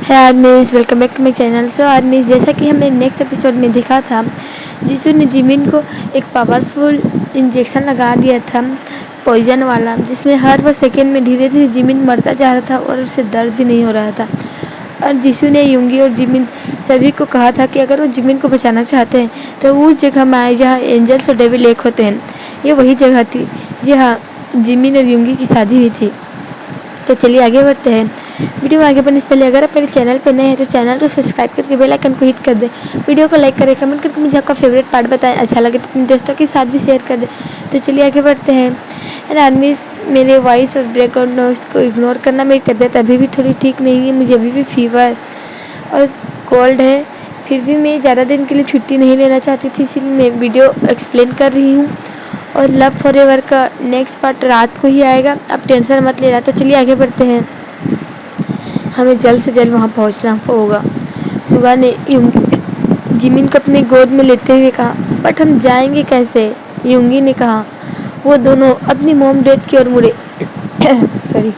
है आदमीज, welcome back to my channel. So आदमीज, जैसा कि हमने नेक्स्ट एपिसोड में देखा था, जिसू ने जिमिन को एक पावरफुल इंजेक्शन लगा दिया था पॉइजन वाला, जिसमें हर वो सेकेंड में धीरे धीरे जिमिन मरता जा रहा था और उसे दर्द ही नहीं हो रहा था। और जिसू ने युंगी और जिमिन सभी को कहा था कि अगर वो जिमिन को बचाना चाहते हैं तो उस जगह में आए जहाँ एंजल्स और डेविल एक होते हैं। ये वही जगह थी जहाँ जिमिन और युंगी की शादी हुई थी। तो चलिए आगे बढ़ते हैं। वीडियो में आगे बढ़ने से पहले अगर आप मेरे चैनल पर नए हैं तो चैनल को सब्सक्राइब करके बेल आइकन को हिट कर दें। वीडियो को लाइक करें, कमेंट करके मुझे आपका फेवरेट पार्ट बताएं। अच्छा लगे तो अपने दोस्तों के साथ भी शेयर कर दें। तो चलिए आगे बढ़ते हैं। एंड आदमी, मेरे वॉइस और बैकग्राउंड नॉइस को इग्नोर करना। मेरी तबीयत अभी भी थोड़ी ठीक नहीं है, मुझे अभी भी फीवर और कोल्ड है। फिर भी मैं ज़्यादा दिन के लिए छुट्टी नहीं लेना चाहती थी, इसलिए मैं वीडियो एक्सप्लेन कर रही हूँ। और लव फॉरएवर का नेक्स्ट पार्ट रात को ही आएगा, आप टेंशन मत लेना। तो चलिए आगे बढ़ते हैं। हमें जल्द से जल्द वहाँ पहुँचना होगा। सुगा ने जिमिन को अपनी गोद में लेते हुए कहा, बट हम जाएंगे कैसे? युंगी ने कहा। वो दोनों अपनी मॉम डैड की ओर मुड़े। सॉरी,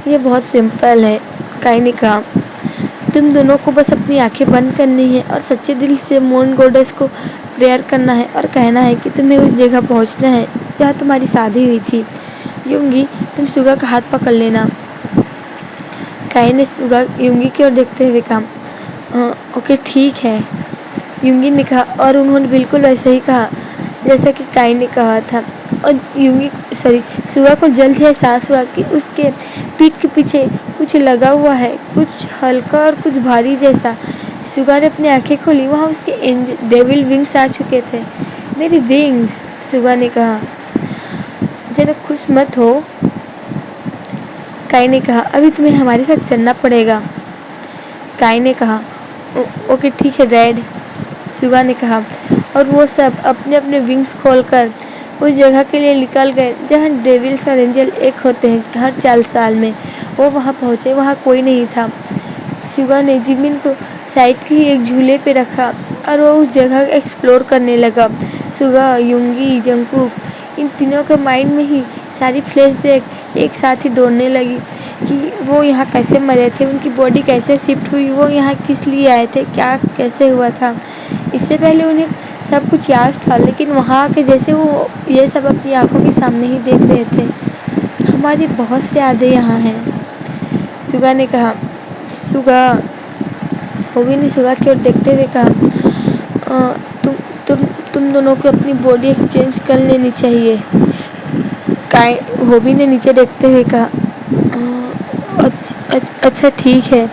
ये बहुत सिंपल है, काई ने कहा। तुम दोनों को बस अपनी आंखें बंद करनी है और सच्चे दिल से मून गॉडेस को प्रेयर करना है और कहना है कि तुम्हें उस जगह पहुंचना है जहाँ तुम्हारी शादी हुई थी। युंगी, तुम सुगा का हाथ पकड़ लेना। काई ने सुगा युंगी की ओर देखते हुए कहा, ओके ठीक है, युंगी ने कहा। और उन्होंने बिल्कुल वैसे ही कहा जैसा कि काई ने कहा था। और सुगा को जल्द ही एहसास हुआ कि उसके पीठ के पीछे कुछ लगा हुआ है, कुछ हल्का और कुछ भारी जैसा। सुगा ने अपनी आंखें खोली, वहाँ उसके डेविल विंग्स आ चुके थे। मेरी विंग्स, सुगा ने कहा। जरा खुश मत हो, काई ने कहा। अभी तुम्हें हमारे साथ चलना पड़ेगा, काई ने कहा। ओके ठीक है डैड, सुगा ने कहा। और वो सब अपने अपने विंग्स खोलकर उस जगह के लिए निकल गए जहाँ डेविल्स और एंजल एक होते हैं हर 4 साल में। वो वहाँ पहुँचे, वहाँ कोई नहीं था। सुगा ने जिमिन को साइड के ही एक झूले पे रखा और वो उस जगह एक्सप्लोर करने लगा। सुगा, युंगी, जंगकुक, इन तीनों के माइंड में ही सारी फ्लैशबैक एक साथ ही दौड़ने लगी कि वो यहाँ कैसे मरे थे, उनकी बॉडी कैसे शिफ्ट हुई, वो यहाँ किस लिए आए थे, क्या कैसे हुआ था। इससे पहले उन्हें सब कुछ याद था, लेकिन वहाँ आके जैसे वो ये सब अपनी आंखों के सामने ही देख रहे थे। हमारी बहुत से यादें यहाँ हैं, सुगा ने कहा। होगी ने सुगा की ओर देखते हुए कहा, तुम दोनों को अपनी बॉडी एक्सचेंज कर लेनी चाहिए। होबी ने नीचे देखते हुए कहा, अच्छा ठीक है,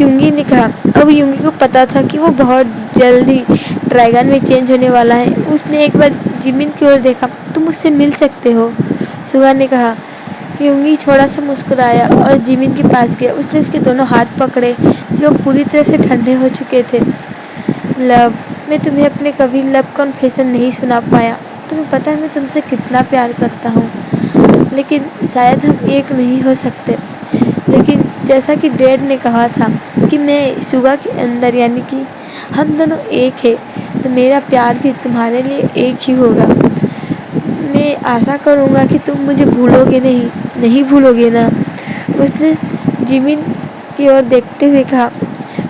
युंगी ने कहा। अब युंगी को पता था कि वो बहुत जल्दी ड्रैगन में चेंज होने वाला है। उसने एक बार जिमिन की ओर देखा। तुम मुझसे मिल सकते हो, सुगा ने कहा। युंगी थोड़ा सा मुस्कुराया और जिमिन के पास गया। उसने उसके दोनों हाथ पकड़े जो पूरी तरह से ठंडे हो चुके थे। लव, मैं तुम्हें अपने कभी लव कॉन्फेशन नहीं सुना पाया। तुम्हें पता है मैं तुमसे कितना प्यार करता हूँ, लेकिन शायद हम एक नहीं हो सकते। लेकिन जैसा कि डैड ने कहा था कि मैं सुगा के अंदर, यानी कि हम दोनों एक है, तो मेरा प्यार भी तुम्हारे लिए एक ही होगा। मैं आशा करूँगा कि तुम मुझे भूलोगे नहीं भूलोगे ना? उसने जिमिन की ओर देखते हुए कहा।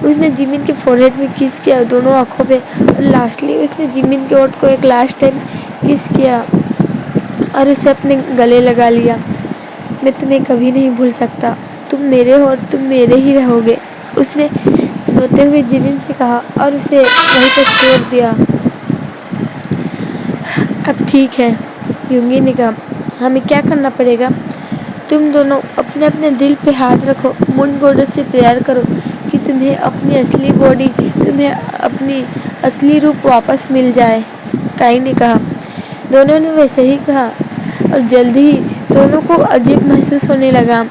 उसने जिमिन के फोरहेड में किस किया, दोनों आँखों पे, और लास्टली उसने जिमिन के ओठ को एक लास्ट टाइम किस किया और उसे अपने गले लगा लिया। मैं तुम्हें कभी नहीं भूल सकता, तुम मेरे हो और तुम मेरे ही रहोगे, उसने सोते हुए जिमिन से कहा और उसे वहीं पर छोड़ दिया। अब ठीक है, युंगी ने कहा। हमें क्या करना पड़ेगा? तुम दोनों अपने अपने दिल पे हाथ रखो, मून गॉडेस से प्रेयर करो कि तुम्हें अपनी असली बॉडी, तुम्हें अपनी असली रूप वापस मिल जाए, काई ने कहा। दोनों ने वैसे ही कहा और जल्दी ही दोनों को अजीब महसूस होने लगा।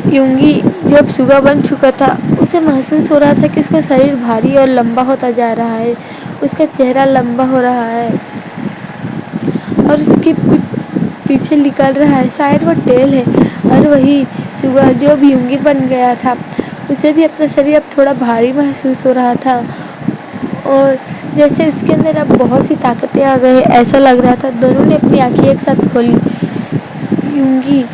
युंगी जो अब सुगा बन चुका था, उसे महसूस हो रहा था कि उसका शरीर भारी और लंबा होता जा रहा है, उसका चेहरा लंबा हो रहा है और उसके कुछ पीछे निकल रहा है, शायद वो टेल है। और वही सुगा जो अब युंगी बन गया था, उसे भी अपना शरीर अब थोड़ा भारी महसूस हो रहा था और जैसे उसके अंदर अब बहुत सी ताकतें आ गई, ऐसा लग रहा था। दोनों ने अपनी आंखें एक साथ खोली। युंगी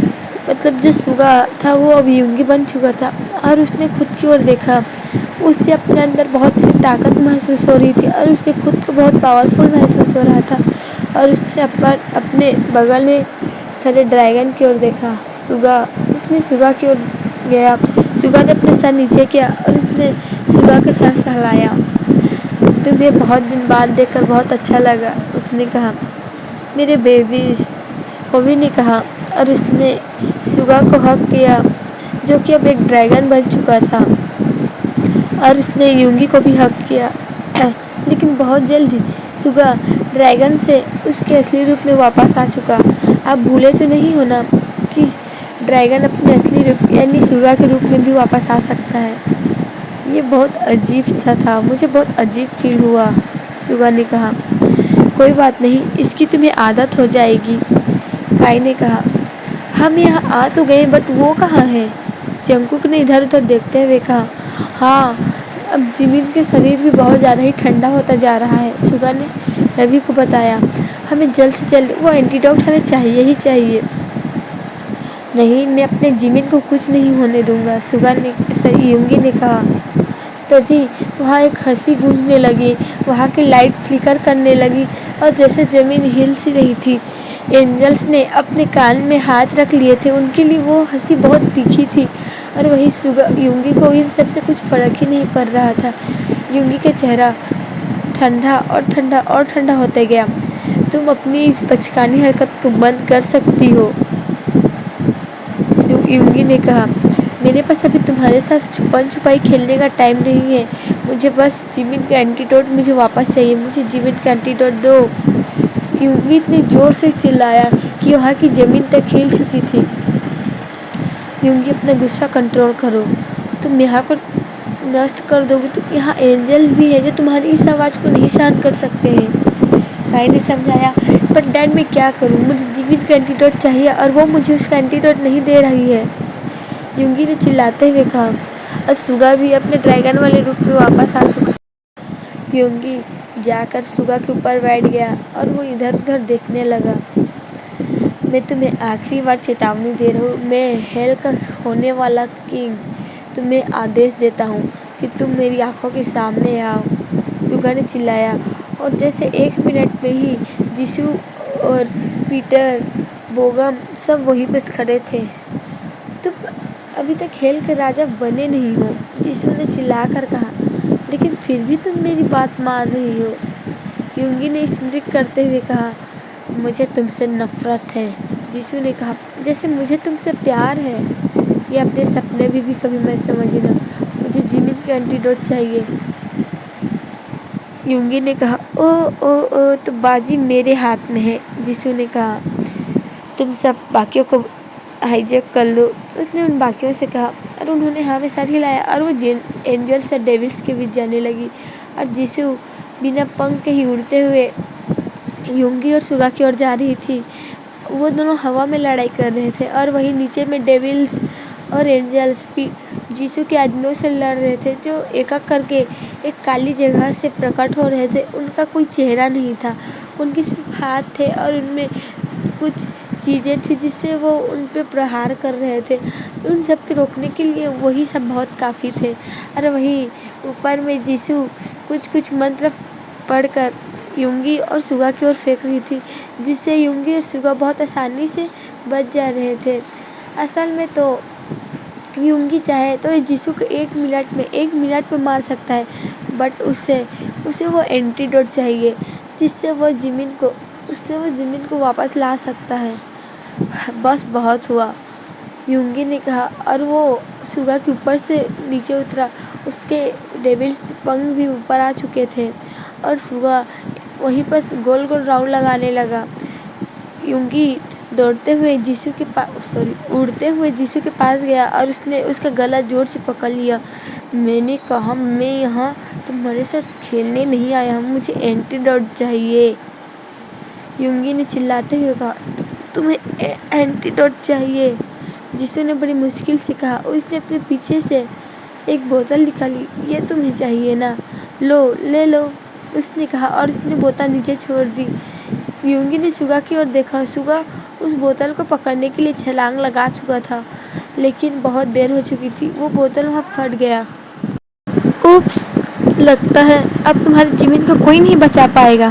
मतलब जो सुगा था वो अब यूंगी बन चुका था और उसने खुद की ओर देखा। उससे अपने अंदर बहुत सी ताकत महसूस हो रही थी और उसे खुद को बहुत पावरफुल महसूस हो रहा था। और उसने अपने बगल में खड़े ड्रैगन की ओर देखा। उसने सुगा की ओर गया। सुगा ने अपने सर नीचे किया और उसने सुगा का सर सहलाया। तुम्हें बहुत दिन बाद देखकर बहुत अच्छा लगा, उसने कहा। मेरे बेबीज, कवि ने कहा। और उसने सुगा को हक किया जो कि अब एक ड्रैगन बन चुका था। और उसने यूंगी को भी हक किया। लेकिन बहुत जल्द सुगा ड्रैगन से उसके असली रूप में वापस आ चुका। आप भूले तो नहीं हो ना कि ड्रैगन अपने असली रूप यानी सुगा के रूप में भी वापस आ सकता है। ये बहुत अजीब सा था, मुझे बहुत अजीब फील हुआ, सुगा ने कहा। कोई बात नहीं, इसकी तुम्हें आदत हो जाएगी, काई ने कहा। हम यहाँ आ तो गए बट वो कहाँ है? जंकुक ने इधर उधर देखते हुए कहा। हाँ, अब जिमिन के शरीर भी बहुत ज़्यादा ही ठंडा होता जा रहा है, सुगा ने रवि को बताया। हमें जल्द से जल्द वो एंटीडोट हमें चाहिए ही चाहिए। नहीं, मैं अपने जिमिन को कुछ नहीं होने दूंगा, यूंगी ने कहा। तभी वहाँ एक हंसी गूंजने लगी, वहाँ की लाइट फ्लिकर करने लगी और जैसे ज़मीन हिल सी रही थी। एंजल्स ने अपने कान में हाथ रख लिए थे, उनके लिए वो हंसी बहुत तीखी थी। और वही यूंगी को इन सब से कुछ फ़र्क ही नहीं पड़ रहा था। यूंगी का चेहरा ठंडा और ठंडा और ठंडा होते गया। तुम अपनी इस बचकानी हरकत को बंद कर सकती हो, यूंगी ने कहा। मेरे पास अभी तुम्हारे साथ छुपन छुपाई खेलने का टाइम नहीं है। मुझे बस जिमिन का एंटीडोट मुझे वापस चाहिए, मुझे जिमिन का एंटीडोट दो। यूंगी इतने ज़ोर से चिल्लाया कि वहाँ की ज़मीन तक हिल चुकी थी। यूंगी, अपना गुस्सा कंट्रोल करो, तुम यहाँ को नष्ट कर दोगे तो यहाँ एंजल्स भी है जो तुम्हारी इस आवाज़ को नहीं सहन कर सकते हैं, काई ने समझाया। पर डैड, मैं क्या करूँ? मुझे जिमिन का एंटीडोट चाहिए और वो मुझे उसका एंटीडोट नहीं दे रही है, यूंगी ने चिल्लाते हुए कहा। और सुगा भी अपने ड्रैगन वाले रूप में वापस आ चुका। यूंगी जाकर सुगा के ऊपर बैठ गया और वो इधर उधर देखने लगा। मैं तुम्हें आखिरी बार चेतावनी दे रहा हूँ, मैं हेल का होने वाला किंग तुम्हें आदेश देता हूँ कि तुम मेरी आंखों के सामने आओ, सुगा ने चिल्लाया। और जैसे 1 मिनट में ही जिसू और पीटर बोगम सब वहीं पर खड़े थे। तुम अभी तक हेल के राजा बने नहीं हो, जिसू ने चिल्लाकर कहा। लेकिन फिर भी तुम मेरी बात मान रही हो, यूंगी ने स्मृति करते हुए कहा। मुझे तुमसे नफरत है, जिसू ने कहा। जैसे मुझे तुमसे प्यार है, ये अपने सपने भी कभी मैं समझना। मुझे जिमिन का एंटीडोट चाहिए, यूंगी ने कहा। ओ ओ ओ, तो बाजी मेरे हाथ में है, जिसू ने कहा। तुम सब बाकियों को हाईजैक कर लो, उसने उन बाकियों से कहा। और उन्होंने हाँ में सर हिलाया और वो एंजल्स और डेविल्स के बीच जाने लगी। और जिसू बिना पंख के ही उड़ते हुए यूंगी और सुगा की ओर जा रही थी। वो दोनों हवा में लड़ाई कर रहे थे और वहीं नीचे में डेविल्स और एंजल्स जीसू के आदमियों से लड़ रहे थे, जो एक एक करके एक काली जगह से प्रकट हो रहे थे। उनका कोई चेहरा नहीं था, उनके सिर्फ हाथ थे और उनमें कुछ चीज़ें थी जिससे वो उन पर प्रहार कर रहे थे। उन सब के रोकने के लिए वही सब बहुत काफ़ी थे। और वहीं ऊपर में जीसू कुछ कुछ मंत्र पढ़कर यूंगी और सुगा की ओर फेंक रही थी, जिससे यूंगी और सुगा बहुत आसानी से बच जा रहे थे। असल में तो यूंगी चाहे तो जीसू को 1 मिनट में मार सकता है, बट उसे वो एंटीडोट चाहिए जिससे वो जिमिन को वापस ला सकता है। बस बहुत हुआ, यूंगी ने कहा। और वो सुगा के ऊपर से नीचे उतरा। उसके डेविल्स पंख भी ऊपर आ चुके थे और सुगा वहीं पर गोल गोल राउंड लगाने लगा। यूंगी उड़ते हुए जीसू के पास गया और उसने उसका गला जोर से पकड़ लिया। मैंने कहा, मैं यहाँ तुम्हारे साथ खेलने नहीं आया हूँ, मुझे एंटीडोट चाहिए, यूंगी ने चिल्लाते हुए कहा। तुम्हें एंटीडोट चाहिए, जीसू ने बड़ी मुश्किल से कहा। उसने अपने पीछे से एक बोतल निकाली। ये तुम्हें चाहिए ना, लो ले लो, उसने कहा और उसने बोतल नीचे छोड़ दी। यूंगी ने सुगा की ओर देखा। सुगा उस बोतल को पकड़ने के लिए छलांग लगा चुका था, लेकिन बहुत देर हो चुकी थी। वो बोतल वहाँ फट गया। उप्स, लगता है अब तुम्हारी जिमिन को कोई नहीं बचा पाएगा,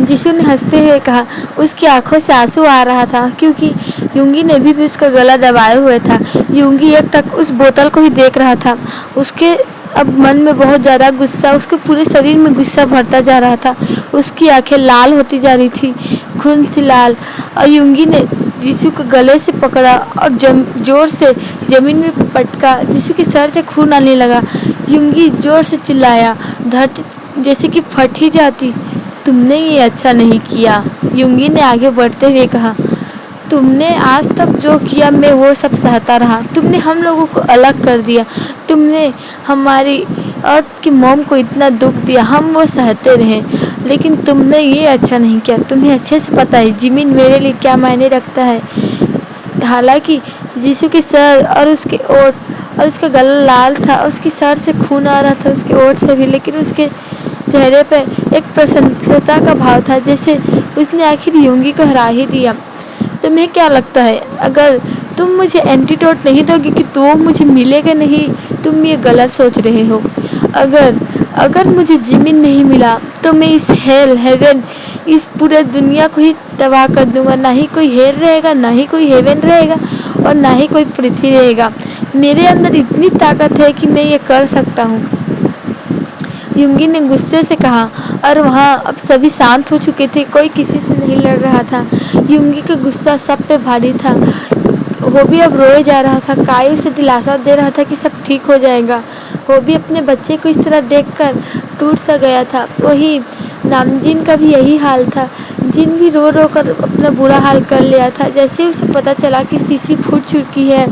जिसू ने हंसते हुए कहा। उसकी आंखों से आंसू आ रहा था, क्योंकि यूंगी ने भी उसका गला दबाए हुए था। यूंगी एकटक उस बोतल को ही देख रहा था। उसके अब मन में बहुत ज़्यादा गुस्सा, उसके पूरे शरीर में गुस्सा भरता जा रहा था। उसकी आंखें लाल होती जा रही थी, खून से लाल। और यूंगी ने जीसू को गले से पकड़ा और जोर से जमीन में पटका। जीसू के सर से खून आने लगा। यूंगी जोर से चिल्लाया, धरती जैसे कि फट ही जाती। तुमने ये अच्छा नहीं किया, यूंगी ने आगे बढ़ते हुए कहा। तुमने आज तक जो किया मैं वो सब सहता रहा। तुमने हम लोगों को अलग कर दिया। तुमने हमारी और की मॉम को इतना दुख दिया, हम वो सहते रहे। लेकिन तुमने ये अच्छा नहीं किया। तुम्हें अच्छे से पता है जिमिन मेरे लिए क्या मायने रखता है। हालांकि यीशु के सर और उसके ओठ और उसका गला लाल था, उसके सर से खून आ रहा था, उसके ओठ से भी, लेकिन उसके चेहरे पर एक प्रसन्नता का भाव था, जैसे उसने आखिर यूंगी को हरा ही दिया। तुम्हें क्या लगता है, अगर तुम मुझे एंटीडोट नहीं दोगी कि तो मुझे मिलेगा नहीं? तुम ये गलत सोच रहे हो। अगर मुझे जिमिन नहीं मिला तो मैं इस हेवन, इस पूरे दुनिया को ही तबाह कर दूंगा। ना ही कोई हेल रहेगा, ना ही कोई हेवन रहेगा, और ना ही कोई पृथ्वी रहेगा। मेरे अंदर इतनी ताकत है कि मैं ये कर सकता हूँ, यूंगी ने गुस्से से कहा। और वहाँ अब सभी शांत हो चुके थे, कोई किसी से नहीं लड़ रहा था। यूंगी का गुस्सा सब पे भारी था। वो भी अब रोए जा रहा था। कायू से दिलासा दे रहा था कि सब ठीक हो जाएगा। वो भी अपने बच्चे को इस तरह देखकर टूट सा गया था। वही नामजीन का भी यही हाल था। जिन भी रो रो कर अपना बुरा हाल कर लिया था। जैसे उसे पता चला कि शीशी फूट चुकी है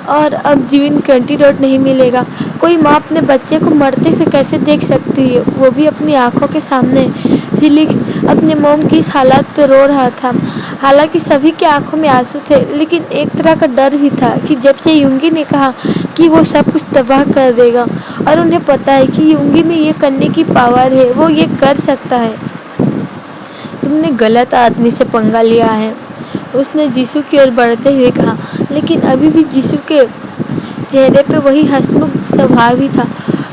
और अब जिमिन को एंटीडोट नहीं मिलेगा। कोई माँ अपने बच्चे को मरते हुए कैसे देख सकती है, वो भी अपनी आंखों के सामने। फिलिक्स अपने मोम की इस हालत पर रो रहा था। हालांकि सभी की आंखों में आंसू थे, लेकिन एक तरह का डर भी था कि जब से यूंगी ने कहा कि वो सब कुछ तबाह कर देगा, और उन्हें पता है कि यूंगी में ये करने की पावर है, वो ये कर सकता है। तुमने गलत आदमी से पंगा लिया है, उसने जीसू की ओर बढ़ते हुए कहा। लेकिन अभी भी जीसू के चेहरे पे वही हंसमुख स्वभाव ही था।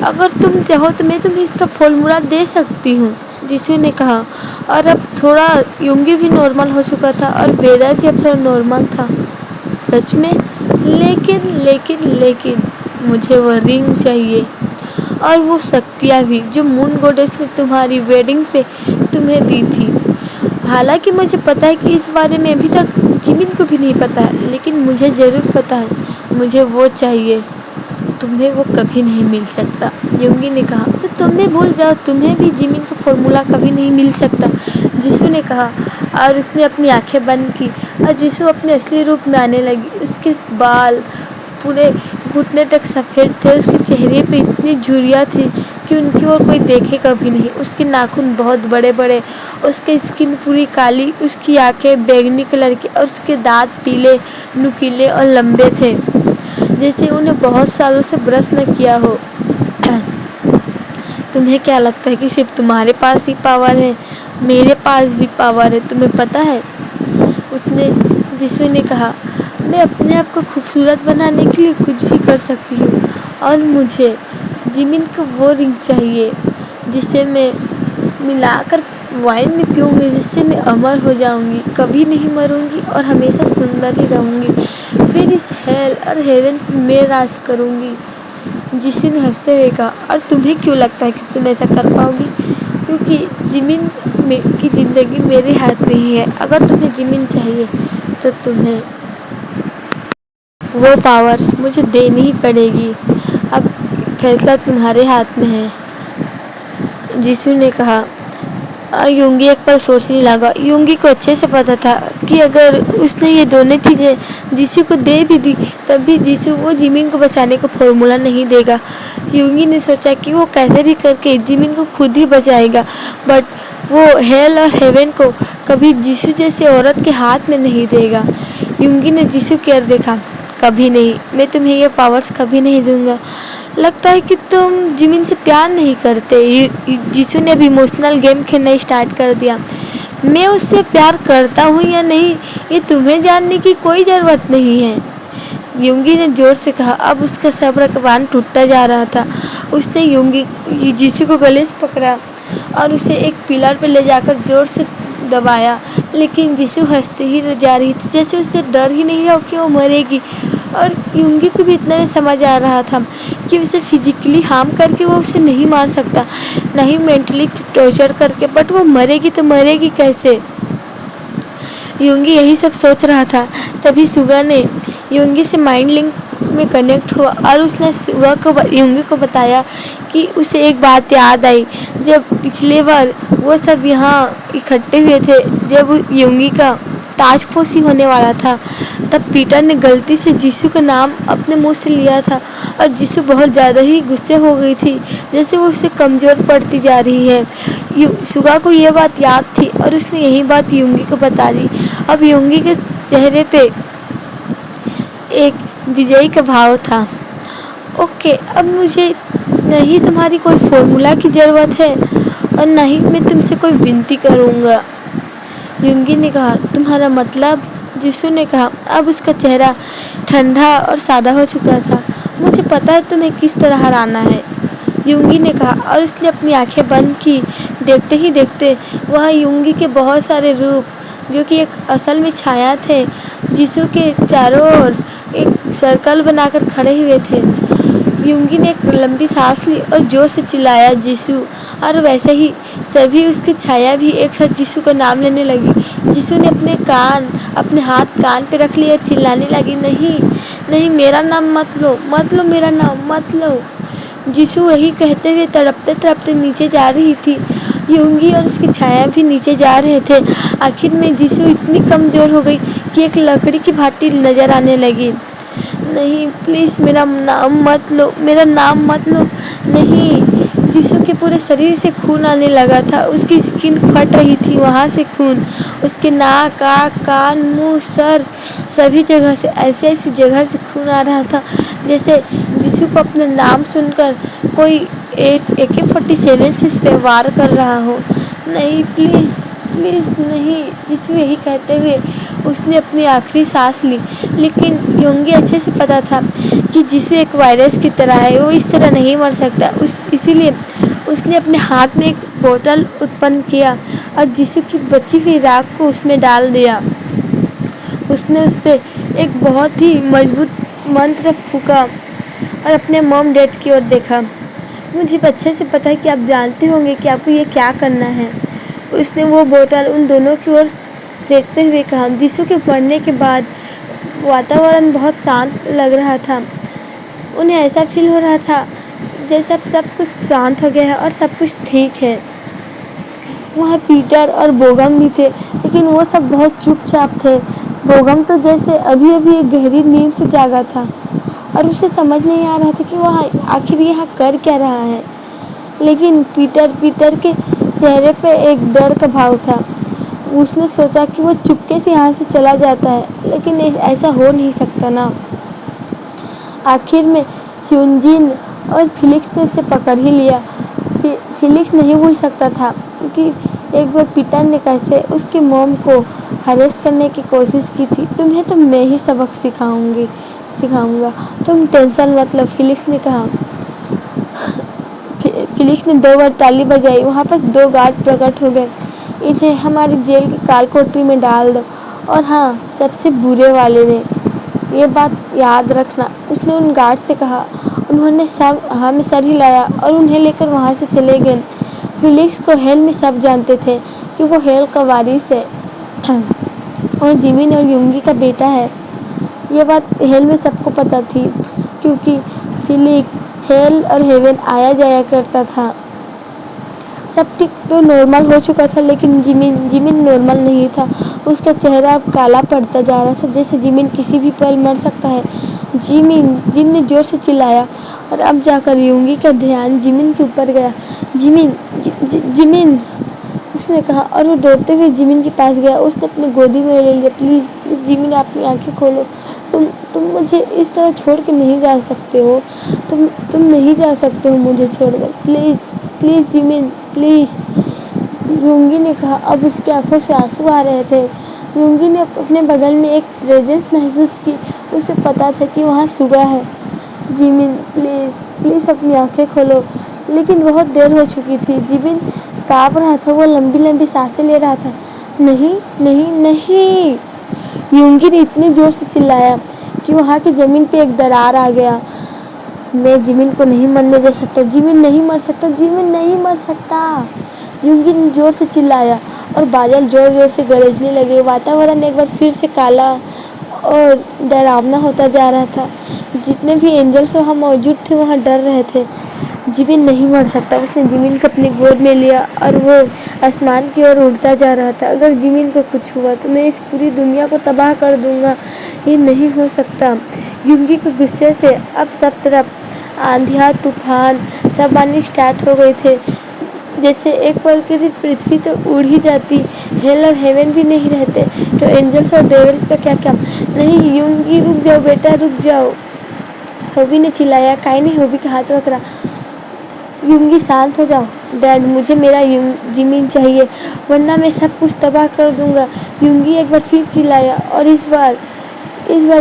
अगर तुम चाहो तो मैं तुम्हें इसका फॉर्मूला दे सकती हूँ, जीसू ने कहा। और अब थोड़ा यूंगी भी नॉर्मल हो चुका था और वेदा भी अब थोड़ा नॉर्मल था। सच में? लेकिन मुझे वो रिंग चाहिए, और वो शक्तियाँ भी जो मून गॉडेस ने तुम्हारी वेडिंग पे तुम्हें दी थी। हालांकि मुझे पता है कि इस बारे में अभी तक जिमिन को भी नहीं पता है, लेकिन मुझे ज़रूर पता है। मुझे वो चाहिए। तुम्हें वो कभी नहीं मिल सकता, यूंगी ने कहा। तो तुम भी भूल जाओ, तुम्हें भी जिमिन का फॉर्मूला कभी नहीं मिल सकता, जीसू ने कहा। और उसने अपनी आंखें बंद की और जीसू अपने असली रूप में आने लगी। उसके बाल पूरे घुटने तक सफ़ेद थे। उसके चेहरे पे इतनी झुर्रियाँ थी कि उनकी ओर कोई देखे कभी नहीं। उसके नाखून बहुत बड़े बड़े, उसकी स्किन पूरी काली, उसकी आंखें बैंगनी कलर की, और उसके दांत पीले, नुकीले और लंबे थे, जैसे उन्हें बहुत सालों से ब्रश न किया हो। तुम्हें क्या लगता है कि सिर्फ तुम्हारे पास ही पावर है? मेरे पास भी पावर है, तुम्हें पता है, उसने यीशु ने कहा। मैं अपने आप को खूबसूरत बनाने के लिए कुछ भी कर सकती हूँ, और मुझे जिमिन को वो रिंग चाहिए जिसे मैं मिलाकर वाइन में पीऊँगी, जिससे मैं अमर हो जाऊँगी, कभी नहीं मरूँगी और हमेशा सुंदर ही रहूँगी। फिर इस हेल और हेवन पर मैं राज करूँगी, जिसी ने हंसते हुए कहा। और तुम्हें क्यों लगता है कि तुम ऐसा कर पाओगी? क्योंकि जिमिन की ज़िंदगी मेरे हाथ में ही है। अगर तुम्हें जिमिन चाहिए तो तुम्हें वो पावर्स मुझे देनी ही पड़ेगी। अब फैसला तुम्हारे हाथ में है, जीसू ने कहा। यूंगी एक पल सोचने लगा। यूंगी को अच्छे से पता था कि अगर उसने ये दोनों चीज़ें जीसू को दे भी दी, तब भी जीसू वो जिमिन को बचाने का फॉर्मूला नहीं देगा। यूंगी ने सोचा कि वो कैसे भी करके जिमिन को खुद ही बचाएगा, बट वो हेल और हेवन को कभी जीसू जैसी औरत के हाथ में नहीं देगा। यूंगी ने जीसू की ओर देखा। कभी नहीं, मैं तुम्हें ये पावर्स कभी नहीं दूंगा। लगता है कि तुम जिमिन से प्यार नहीं करते। जीसू ने भी इमोशनल गेम खेलना स्टार्ट कर दिया। मैं उससे प्यार करता हूँ या नहीं ये तुम्हें जानने की कोई ज़रूरत नहीं है, यूंगी ने जोर से कहा। अब उसका सब्र का बांध टूटता जा रहा था। उसने यूंगी जीसू को गले से पकड़ा और उसे एक पिलर पर ले जाकर जोर से दबाया, लेकिन जीसू हंसते ही जा रही थी, जैसे उसे डर ही नहीं रहा कि वो मरेगी। और यूंगी को भी इतना भी समझ आ रहा था कि उसे फिजिकली हार्म करके वो उसे नहीं मार सकता, नहीं मेंटली टॉर्चर करके, बट वो मरेगी तो मरेगी कैसे। यूंगी यही सब सोच रहा था, तभी सुगा ने यूंगी से माइंड लिंक में कनेक्ट हुआ और उसने यूंगी को बताया कि उसे एक बात याद आई। जब पिछले बार वो सब यहाँ इकट्ठे हुए थे, जब यूंगी का ताजपोशी होने वाला था, तब पीटर ने गलती से जीसू का नाम अपने मुंह से लिया था और जीसू बहुत ज़्यादा ही गुस्से हो गई थी, जैसे वो उससे कमज़ोर पड़ती जा रही है। सुगा को ये बात याद थी और उसने यही बात यूंगी को बता दी। अब यूंगी के चेहरे पे एक विजयी का भाव था। ओके, अब मुझे नहीं तुम्हारी कोई फॉर्मूला की ज़रूरत है और न ही मैं तुमसे कोई विनती करूँगा, यूंगी ने कहा। तुम्हारा मतलब, जीसू ने कहा। अब उसका चेहरा ठंडा और सादा हो चुका था। मुझे पता है तुम्हें किस तरह हराना है, यूंगी ने कहा और उसने अपनी आंखें बंद की। देखते ही देखते वहाँ यूंगी के बहुत सारे रूप, जो कि एक असल में छाया थे, जीसू के चारों ओर एक सर्कल बनाकर खड़े हुए थे। यूंगी ने एक लंबी सांस ली और जोर से चिल्लाया जीसू, और वैसे ही सभी उसकी छाया भी एक साथ जीसू का नाम लेने लगी। जीसू ने अपने हाथ कान पे रख लिए और चिल्लाने लगी, नहीं नहीं, मेरा नाम मत लो, मत लो, मेरा नाम मत लो। जीसू वही कहते हुए तड़पते तड़पते नीचे जा रही थी। यूंगी और उसकी छाया भी नीचे जा रहे थे। आखिर में जीसू इतनी कमज़ोर हो गई कि एक लकड़ी की भाटी नज़र आने लगी। नहीं, प्लीज़ मेरा नाम मत लो, मेरा नाम मत लो, नहीं। जीसू के पूरे शरीर से खून आने लगा था, उसकी स्किन फट रही थी, वहाँ से खून उसके नाक, आँख, कान, मुंह, सर, सभी जगह से, ऐसी ऐसी जगह से खून आ रहा था जैसे जीसू को अपना नाम सुनकर कोई AK-47 से इस पे वार कर रहा हो। नहीं, प्लीज़ प्लीज़ नहीं, जीसू यही कहते हुए उसने अपनी आखिरी सांस ली। लेकिन यूंगी अच्छे से पता था कि जीसू एक वायरस की तरह है, वो इस तरह नहीं मर सकता। इसीलिए उसने अपने हाथ में एक बोतल उत्पन्न किया और जीसू की बची हुई राख को उसमें डाल दिया। उसने उस पर एक बहुत ही मजबूत मंत्र फूका और अपने मॉम डैड की ओर देखा। मुझे अच्छे से पता है कि आप जानते होंगे कि आपको ये क्या करना है, उसने वो बोतल उन दोनों की ओर देखते हुए कहा। जीसू के मरने के बाद वातावरण बहुत शांत लग रहा था। उन्हें ऐसा फील हो रहा था जैसे अब सब कुछ शांत हो गया है और सब कुछ ठीक है। वहाँ पीटर और बोगम भी थे, लेकिन वो सब बहुत चुपचाप थे। बोगम तो जैसे अभी अभी एक गहरी नींद से जागा था और उसे समझ नहीं आ रहा था कि वह आखिर यहाँ कर क्या रहा है। लेकिन पीटर के चेहरे पे एक डर का भाव था। उसने सोचा कि वो चुपके से यहाँ से चला जाता है, लेकिन ऐसा हो नहीं सकता ना। आखिर में ह्यूजिन और फिलिक्स ने उसे पकड़ ही लिया। फिलिक्स नहीं भूल सकता था कि एक बार पीटर ने कैसे उसके मॉम को हरेस करने की कोशिश की थी। तुम्हें तो मैं ही सबक सिखाऊंगा, तुम टेंशन मत लो, फिलिक्स ने कहा। फिलिक्स ने 2 बार ताली बजाई। वहाँ पर 2 गार्ड प्रकट हो गए। इन्हें हमारी जेल की काल कोठरी में डाल दो, और हाँ, सबसे बुरे वाले ने, ये बात याद रखना, उसने उन गार्ड से कहा। उन्होंने हमें सर हिलाया और उन्हें लेकर वहाँ से चले गए। फिलिक्स को हेल में सब जानते थे कि वो हेल का वारिस है और जिमिन और यूंगी का बेटा है। ये बात हेल में सबको पता थी, क्योंकि फिलिक्स हेल और हेवन आया जाया करता था। सब ठीक तो नॉर्मल हो चुका था, लेकिन जिमिन नॉर्मल नहीं था। उसका चेहरा अब काला पड़ता जा रहा था, जैसे जिमिन किसी भी पल मर सकता है। जिन ने जोर से चिल्लाया और अब जाकर यूंगी का ध्यान जिमिन के ऊपर गया। जिमिन, उसने कहा और वो दौड़ते हुए जिमिन के पास गया। उसने अपनी गोदी में ले लिया। प्लीज़ जिमिन, अपनी आंखें खोलो। तुम मुझे इस तरह छोड़ के नहीं जा सकते हो। तुम नहीं जा सकते हो मुझे छोड़कर। Please please Jimin, please. Yoongi ने कहा। अब उसकी आंखों से आंसू आ रहे थे। यूंगी ने अपने बगल में एक प्रेजेंस महसूस की। उसे पता था कि वहाँ सुगा है। जिमिन प्लीज़ प्लीज़ अपनी आंखें खोलो। लेकिन बहुत देर हो चुकी थी। जिमिन काँप रहा था। वो लंबी लंबी सांसें ले रहा था। नहीं नहीं नहीं, यूंगी ने इतनी ज़ोर से चिल्लाया कि वहाँ की ज़मीन पे एक दरार आ गया। मैं जिमिन को नहीं मरने दे सकता। जिमिन नहीं मर सकता। जिमिन नहीं मर सकता। यूंगी ने जोर से चिल्लाया और बादल जोर जोर से गरजने लगे। वातावरण एक बार फिर से काला और डरावना होता जा रहा था। जितने भी एंजल्स वहाँ मौजूद थे वहाँ डर रहे थे। जिमिन नहीं मर सकता। उसने जिमिन को अपनी गोद में लिया और वो आसमान की ओर उड़ता जा रहा था। अगर जिमिन को कुछ हुआ तो मैं इस पूरी दुनिया को तबाह कर दूंगा। ये नहीं हो सकता। यूंगी के गुस्से से अब सब तरफ आंधियाँ तूफान सब आने स्टार्ट हो गए थे। जैसे एक पल के लिए पृथ्वी तो उड़ ही जाती। हेल और हेवन भी नहीं रहते तो एंजल्स और डेविल्स का क्या क्या। नहीं यूंगी रुक जाओ बेटा, रुक जाओ, होबी ने चिल्लाया। काई ने होबी का हाथ पकड़ा। यूंगी शांत हो जाओ डैड, मुझे मेरा जिमिन चाहिए वरना मैं सब कुछ तबाह कर दूंगा। यूंगी एक बार फिर चिल्लाया और इस बार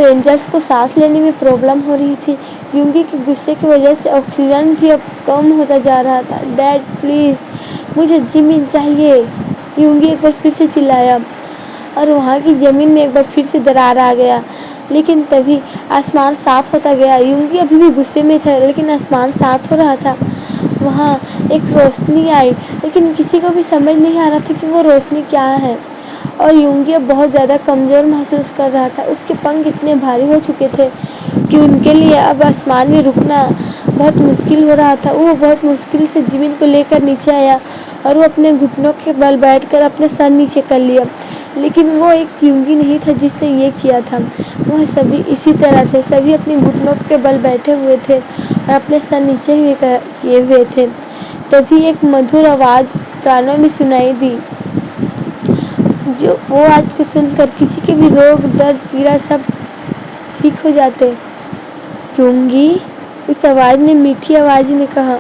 एंजल्स को सांस लेने में प्रॉब्लम हो रही थी। यूंगी के गुस्से की वजह से ऑक्सीजन भी अब कम होता जा रहा था। डैड प्लीज़ मुझे जिमिन चाहिए, यूंगी एक बार फिर से चिल्लाया और वहाँ की ज़मीन में एक बार फिर से दरार आ गया। लेकिन तभी आसमान साफ होता गया। यूंगी अभी भी गुस्से में था लेकिन आसमान साफ हो रहा था। वहाँ एक रोशनी आई लेकिन किसी को भी समझ नहीं आ रहा था कि वो रोशनी क्या है। और यूंगी अब बहुत ज़्यादा कमज़ोर महसूस कर रहा था। उसके पंख इतने भारी हो चुके थे कि उनके लिए अब आसमान में रुकना बहुत मुश्किल हो रहा था। वो बहुत मुश्किल से ज़मीन को लेकर नीचे आया और वो अपने घुटनों के बल बैठकर अपने सर नीचे कर लिया। लेकिन वो एक यूंगी नहीं था जिसने ये किया था। वह सभी इसी तरह थे। सभी अपने घुटनों के बल बैठे हुए थे और अपने सर नीचे हुए किए हुए थे। तभी एक मधुर आवाज़ कानों में सुनाई दी। जो वो आज को सुनकर किसी के भी रोग दर्द पीड़ा सब ठीक हो जाते। यूंगी, उस आवाज़ ने मीठी आवाज़ में कहा,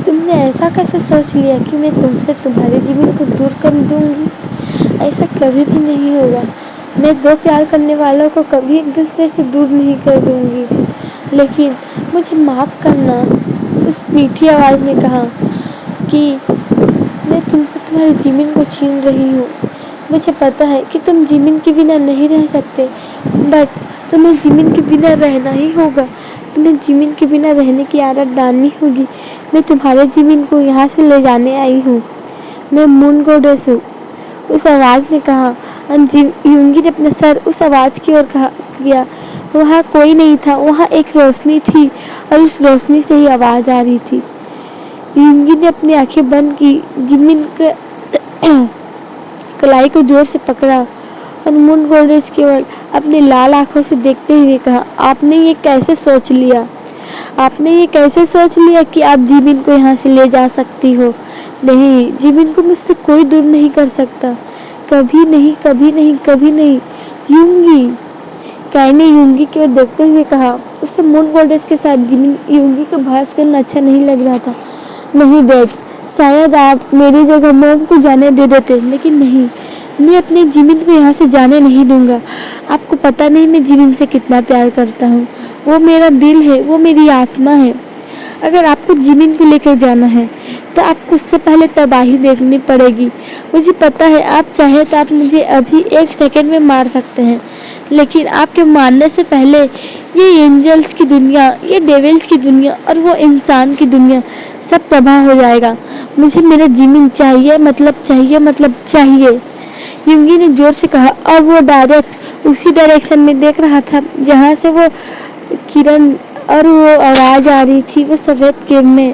तुमने ऐसा कैसे सोच लिया कि मैं तुमसे तुम्हारे जीवन को दूर कर दूंगी? ऐसा कभी भी नहीं होगा। मैं दो प्यार करने वालों को कभी एक दूसरे से दूर नहीं कर दूंगी। लेकिन मुझे माफ़ करना, उस मीठी आवाज़ ने कहा कि मैं तुमसे तुम्हारे जीवन को छीन रही हूँ। मुझे पता है कि तुम जीवन के बिना नहीं रह सकते, बट तुम्हें जीवन के बिना रहना ही होगा। तुम्हें जीवन के बिना रहने की आदत डालनी होगी। मैं तुम्हारे जीवन को यहाँ से ले जाने आई हूँ। मैं मून गॉडेस हूँ, उस आवाज़ ने कहा। यूंगी ने अपना सर उस आवाज़ की ओर किया। वहाँ कोई नहीं था। वहाँ एक रोशनी थी और उस रोशनी से ही आवाज़ आ रही थी। यूंगी ने अपनी आंखें बंद की, ज़मीन के कलाई को जोर से पकड़ा और मून गॉडेस की ओर अपनी लाल आंखों से देखते हुए कहा, आपने ये कैसे सोच लिया? आपने ये कैसे सोच लिया कि आप जिमिन को यहाँ से ले जा सकती हो? नहीं, जिमिन को मुझसे कोई दूर नहीं कर सकता। कभी नहीं, कभी नहीं, कभी नहीं। यूंगी, काई ने यूंगी की ओर देखते हुए कहा। उसे मून गॉडेस के साथ यूंगी को बहस करना अच्छा नहीं लग रहा था। नहीं डैड, शायद आप मेरी जगह मॉम को जाने दे देते, लेकिन नहीं, मैं अपने जिमिन को यहाँ से जाने नहीं दूंगा। आपको पता नहीं मैं जिमिन से कितना प्यार करता हूँ। वो मेरा दिल है, वो मेरी आत्मा है। अगर आपको जिमिन को लेकर जाना है तो आपको उससे पहले तबाही देखनी पड़ेगी। मुझे पता है आप चाहे तो आप मुझे अभी 1 सेकंड में मार सकते हैं, लेकिन आपके मारने से पहले ये एंजल्स की दुनिया, ये डेविल्स की दुनिया और वो इंसान की दुनिया सब तबाह हो जाएगा। मुझे मेरा जिमिन चाहिए, मतलब चाहिए, मतलब चाहिए, यूंगी ने जोर से कहा। और वो डायरेक्ट उसी डायरेक्शन में देख रहा था जहाँ से वो किरण और वो आवाज़ आ रही थी, वो सफ़ेद किरणें।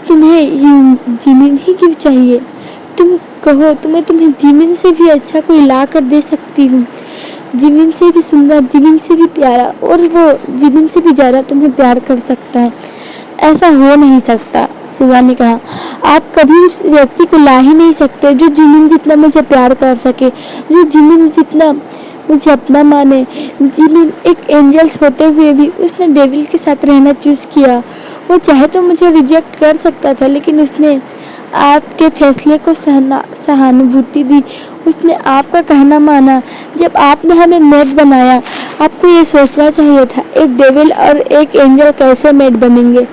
तुम्हें जिमिन ही क्यों चाहिए? तुम कहो तो मैं तुम्हें जिमिन से भी अच्छा कोई ला कर दे सकती हूँ। जिमिन से भी सुंदर, जिमिन से भी प्यारा, और वो जिमिन से भी ज़्यादा तुम्हें प्यार कर सकता है। ऐसा हो नहीं सकता, सुगा ने कहा। आप कभी उस व्यक्ति को ला ही नहीं सकते जो जिमिन जितना मुझे प्यार कर सके, जो जिमिन जितना मुझे अपना माने। जिमिन एक एंजल्स होते हुए भी उसने डेविल के साथ रहना चूज़ किया। वो चाहे तो मुझे रिजेक्ट कर सकता था, लेकिन उसने आपके फैसले को सहानुभूति दी। उसने आपका कहना माना। जब आपने हमें मेट बनाया, आपको ये सोचना चाहिए था एक डेविल और एक एंजल कैसे मेट बनेंगे,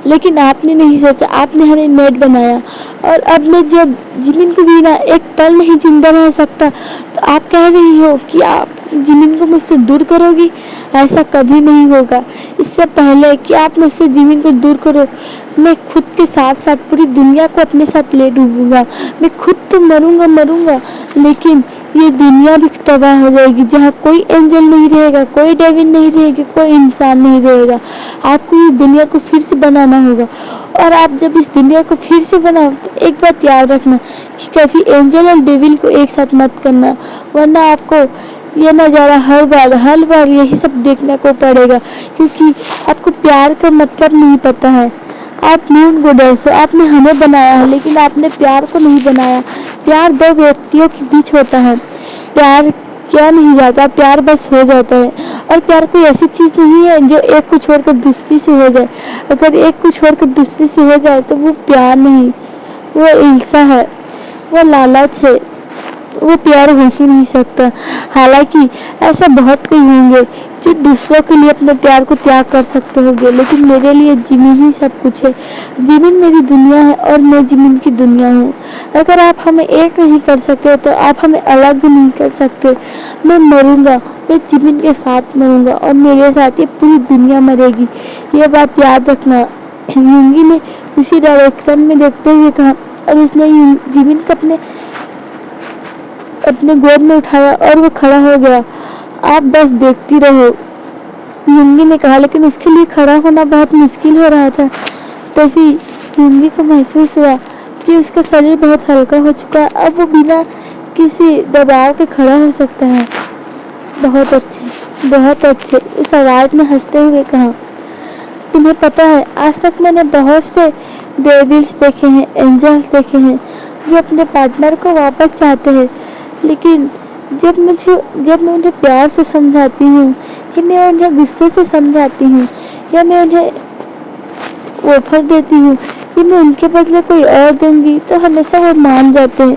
लेकिन आपने नहीं सोचा। आपने हमें मेट बनाया। और अब मैं जब जिमिन को बिना एक पल नहीं जिंदा रह सकता, तो आप कह रही हो कि आप जिमिन को मुझसे दूर करोगी। ऐसा कभी नहीं होगा। इससे पहले कि आप मुझसे जिमिन को दूर करो, मैं खुद के साथ साथ पूरी दुनिया को अपने साथ ले डूबूंगा। मैं खुद तो मरूंगा, लेकिन ये दुनिया भी तबाह हो जाएगी, जहाँ कोई एंजल नहीं रहेगा, कोई डेविल नहीं रहेगी, कोई इंसान नहीं रहेगा। आपको इस दुनिया को फिर से बनाना होगा। और आप जब इस दुनिया को फिर से बनाओ, तो एक बात याद रखना कि कभी एंजल और डेविल को एक साथ मत करना, वरना आपको ये नज़ारा हर बार यही सब देखने को पड़ेगा, क्योंकि आपको प्यार का मतलब नहीं पता है। आप मून गोडेस हो, आपने हमें बनाया है, लेकिन आपने प्यार को नहीं बनाया। प्यार दो व्यक्तियों के बीच होता है। प्यार क्या नहीं जाता, प्यार बस हो जाता है। और प्यार कोई ऐसी चीज़ नहीं है जो एक को छोड़कर दूसरी से हो जाए। अगर एक को छोड़कर दूसरी से हो जाए तो वो प्यार नहीं, वो ईर्ष्या है, वो लालच है, वो प्यार हो ही नहीं सकता। हालांकि ऐसा बहुत कोई होंगे जो दूसरों के लिए अपने प्यार को त्याग कर सकते होंगे, लेकिन मेरे लिए जिमिन ही सब कुछ है। जिमिन मेरी दुनिया है और मैं जिमिन की दुनिया हूँ। अगर आप हमें एक नहीं कर सकते तो आप हमें अलग भी नहीं कर सकते। मैं मरूंगा, मैं जिमिन के साथ मरूंगा और मेरे साथ ये पूरी दुनिया मरेगी। ये बात याद रखना। यूंगी ने उसी डायरेक्शन में देखते हुए कहा और उसने जिमिन को अपने गोद में उठाया और वो खड़ा हो गया। आप बस देखती रहो, यूंगी ने कहा, लेकिन उसके लिए खड़ा होना बहुत मुश्किल हो रहा था। तभी यूंगी को महसूस हुआ कि उसका शरीर बहुत हल्का हो चुका है। अब वो बिना किसी दबाव के खड़ा हो सकता है। बहुत अच्छे, बहुत अच्छे, उस आवाज़ में हंसते हुए कहा। तुम्हें पता है, आज तक मैंने बहुत से डेविल्स देखे हैं, एंजल्स देखे हैं जो अपने पार्टनर को वापस चाहते हैं, लेकिन जब मैं उन्हें प्यार से समझाती हूँ, या मैं उन्हें गुस्से से समझाती हूँ, या मैं उन्हें ऑफर देती हूँ कि मैं उनके बदले कोई और दूंगी, तो हमेशा वो मान जाते हैं।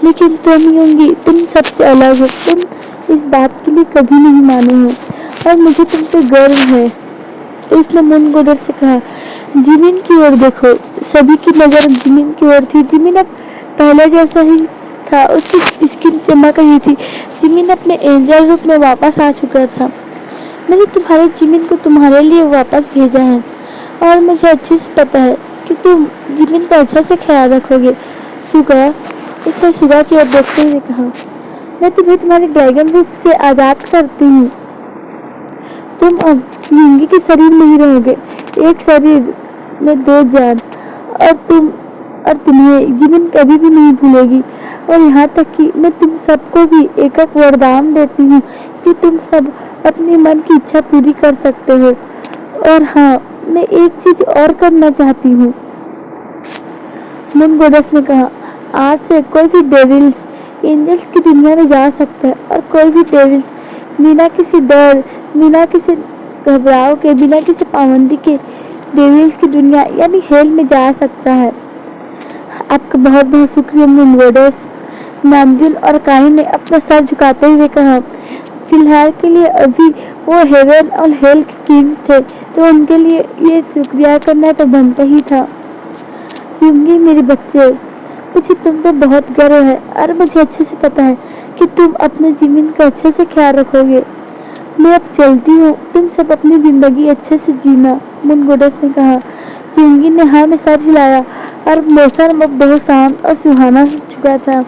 लेकिन तुम यूंगी, तुम सबसे अलग हो। तुम इस बात के लिए कभी नहीं माने हो और मुझे तुम पे गर्व है। उसने मून गोडर से कहा। जिमिन की ओर देखो। सभी की नज़र जिमिन की ओर थी। जिमिन अब पहले जैसा ही था, उसकी स्किन चमक रही थी। जिमिन अपने एंजल रूप में वापस आ चुका था। मैंने तुम्हारे जिमिन को तुम्हारे लिए वापस भेजा है और मुझे अच्छे से पता है कि तुम जिमिन का अच्छा से ख्याल रखोगे। सुगा, उसने सुगा की ओर देखते हुए कहा, मैं तुम्हें तुम्हारे ड्रैगन रूप से आज़ाद करती हूँ। तुम अब यूंगी के शरीर में ही रहोगे, एक शरीर में दो जान। और तुम्हें जिमिन कभी भी नहीं भूलेगी। और यहाँ तक कि मैं तुम सबको भी एक वरदान देती हूँ कि तुम सब अपने मन की इच्छा पूरी कर सकते हो। और हाँ, मैं एक चीज़ और करना चाहती हूँ। मून गोडेस ने कहा, आज से कोई भी डेविल्स एंजल्स की दुनिया में जा सकता है और कोई भी डेविल्स बिना किसी डर, बिना किसी घबराव के, बिना किसी पाबंदी के डेविल्स की दुनिया यानी हेल में जा सकता है। आपका बहुत बहुत शुक्रिया मून गोडेस। नामजुन और काइन ने अपना सर झुकाते हुए कहा, फिलहाल के लिए अभी वो हेवन और हेल के किंग थे, तो उनके लिए ये शुक्रिया करना तो बनता ही था। यूंगी मेरे बच्चे, मुझे तुम पर बहुत गर्व है और मुझे अच्छे से पता है कि तुम अपने जिमिन का अच्छे से ख्याल रखोगे। मैं अब चलती हूँ, तुम सब अपनी ज़िंदगी अच्छे से जीना। मून गोडेस ने कहा। यूंगी ने हाँ में सर हिलाया और मौसम अब बहुत शांत और सुहाना हो चुका था।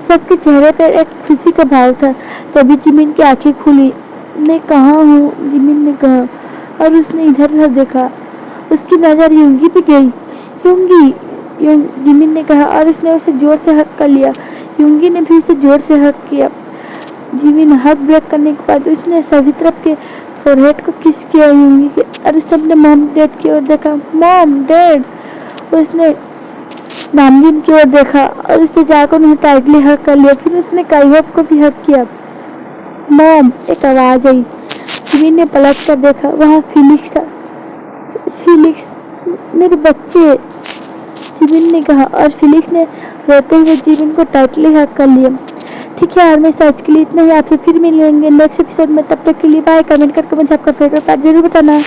सबके चेहरे पर एक खुशी का भाव था। तभी जिमिन की आंखें खुली। मैं कहाँ हूँ, जिमिन ने कहा और उसने इधर उधर देखा। उसकी नज़र यूंगी पे गई। यूंगी, जिमिन ने कहा और उसने उसे जोर से हक कर लिया। यूंगी ने भी उसे जोर से हक किया। जिमिन हक ब्रेक करने के बाद उसने सभी तरफ के फोरहेड को किस किया यूंगी के, और उसने अपने मॉम डैड की ओर देखा। मॉम डैड, उसने नामजुन की ओर देखा और उसने जाकर उन्हें टाइटली हक कर लिया। फिर उसने काइहोप को भी हक किया। मॉम, एक आवाज़ आई। जिमिन ने पलट कर देखा, वहाँ फिलिक्स था। फिलिक्स, मेरे बच्चे। जिमिन ने कहा और फिलिक्स ने रोते हुए जिमिन को टाइटली हग कर लिया। ठीक है यार, मैं आज के लिए इतना ही। आपसे फिर मिलेंगे नेक्स्ट एपिसोड में। तब तक के लिए बाय। कमेंट करके मुझे आपका फेवरेट पार्ट जरूर बताना।